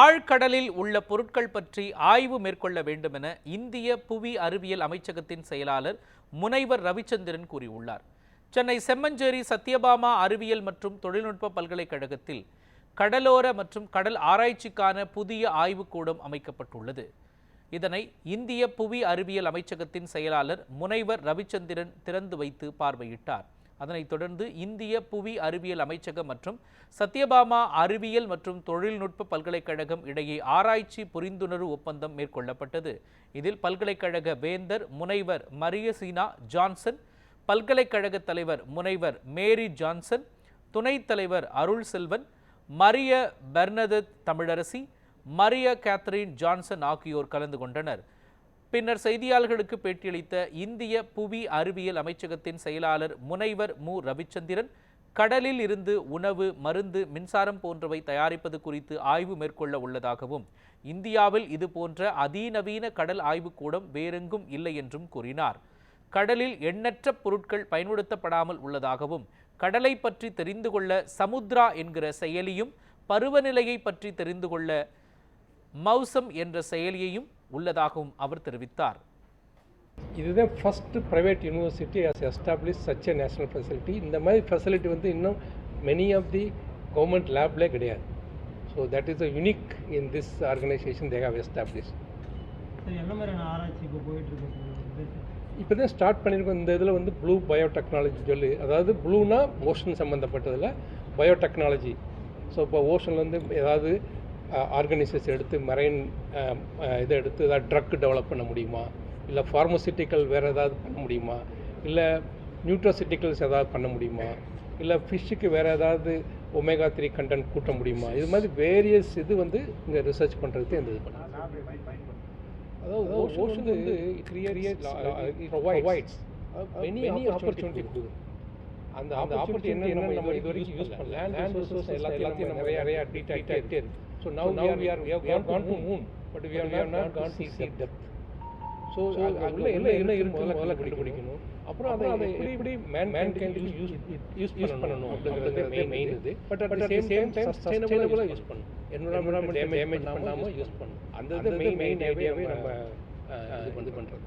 ஆழ்கடலில் உள்ள பொருட்கள் பற்றி ஆய்வு மேற்கொள்ள வேண்டுமென இந்திய புவி அறிவியல் அமைச்சகத்தின் செயலாளர் முனைவர் ரவிச்சந்திரன் கூறியுள்ளார். சென்னை செம்மஞ்சேரி சத்யபாமா அறிவியல் மற்றும் தொழில்நுட்ப பல்கலைக்கழகத்தில் கடலோர மற்றும் கடல் ஆராய்ச்சிக்கான புதிய ஆய்வுக்கூடம் அமைக்கப்பட்டுள்ளது. இதனை இந்திய புவி அறிவியல் அமைச்சகத்தின் செயலாளர் முனைவர் ரவிச்சந்திரன் திறந்து வைத்து பார்வையிட்டார். அதனைத் தொடர்ந்து இந்திய புவி அறிவியல் அமைச்சகம் மற்றும் சத்யபாமா அறிவியல் மற்றும் தொழில்நுட்ப பல்கலைக்கழகம் இடையே ஆராய்ச்சி புரிந்துணர்வு ஒப்பந்தம் மேற்கொள்ளப்பட்டது. இதில் பல்கலைக்கழக வேந்தர் முனைவர் மரியசீனா ஜான்சன், பல்கலைக்கழக தலைவர் முனைவர் மேரி ஜான்சன், துணைத் தலைவர் Arul Selvan, Maria Bernadette Tamilarasi, Maria Catherine Johnson ஆகியோர் கலந்து கொண்டனர். பின்னர் செய்தியாளர்களுக்கு பேட்டியளித்த இந்திய புவி அறிவியல் அமைச்சகத்தின் செயலாளர் முனைவர் மு ரவிச்சந்திரன், கடலில் இருந்து உணவு, மருந்து, மின்சாரம் போன்றவை தயாரிப்பது குறித்து ஆய்வு மேற்கொள்ள உள்ளதாகவும், இந்தியாவில் இதுபோன்ற அதிநவீன கடல் ஆய்வுக்கூடம் வேறெங்கும் இல்லை என்றும் கூறினார். கடலில் எண்ணற்ற பொருட்கள் பயன்படுத்தப்படாமல் உள்ளதாகவும், கடலை பற்றி தெரிந்து கொள்ள சமுத்ரா என்கிற செயலியும், பருவநிலையை பற்றி தெரிந்து கொள்ள மௌசம் என்ற செயலியையும் உள்ளதாகவும் அவர் தெரிவித்தார். இதுதான் first private university has established such a national facility. இந்த மாதிரி ஃபெசிலிட்டி வந்து இன்னும் மெனி ஆஃப் தி கவர்மெண்ட் லேப்லேயே கிடையாது. So that is a unique in this organisation they have established. என்ன மாதிரியான ஆராய்ச்சி இப்போ போயிட்டுருக்கு? இப்போ தான் ஸ்டார்ட் பண்ணியிருக்கோம். இந்த இதில் வந்து ப்ளூ பயோடெக்னாலஜி சொல்லி, அதாவது ப்ளூனா ஓஷன் சம்மந்தப்பட்டதில், பயோடெக்னாலஜி. ஸோ இப்போ ஓஷனில் வந்து ஏதாவது ஆர்கனைசேஷன் எடுத்து மரைன் இதை எடுத்து ஏதாவது ட்ரக் டெவலப் பண்ண முடியுமா, இல்லை ஃபார்மசிட்டிக்கல் வேறு ஏதாவது பண்ண முடியுமா, இல்லை நியூட்ரோசிட்டிக்கல்ஸ் ஏதாவது பண்ண முடியுமா, இல்லை ஃபிஷ்ஷுக்கு வேறு ஏதாவது ஒமேகா 3 கண்டென்ட் கூட்ட முடியுமா, இது மாதிரி வேரியஸ் இது வந்து இங்கே ரிசர்ச் பண்ணுறதுக்கு இந்த இது பண்ணலாம். அதாவது ஓஷன் வந்து ப்ரொவைட்ஸ் மெனி ஆப்பர்ச்சுனிட்டி கொடுக்குது. அந்த ஆப்பர்ச்சுனிட்டி என்ன நம்ம இது வரைக்கும் யூஸ் பண்ணல. லேண்ட் ரிசோர்ஸ் எல்லாத்தையும் நிறைய டீட்டாக்டே இருக்கு. So now we have gone to moon, but we have not gone to see depth. So அதுல என்ன இருக்கு முதல்ல கண்டுபிடிக்கணும். அப்புறம் அதை எப்படி man can யூஸ் பண்ணணும் அப்படிங்கிறது மெயின் இது. But at the same time சஸ்டைனபிளா யூஸ் பண்ணணும். என்விரான்மென்ட் டேமேஜ் பண்ணாம யூஸ் பண்ணணும். அந்த மெயின் ஐடியாவே நம்ம இது பண்றது.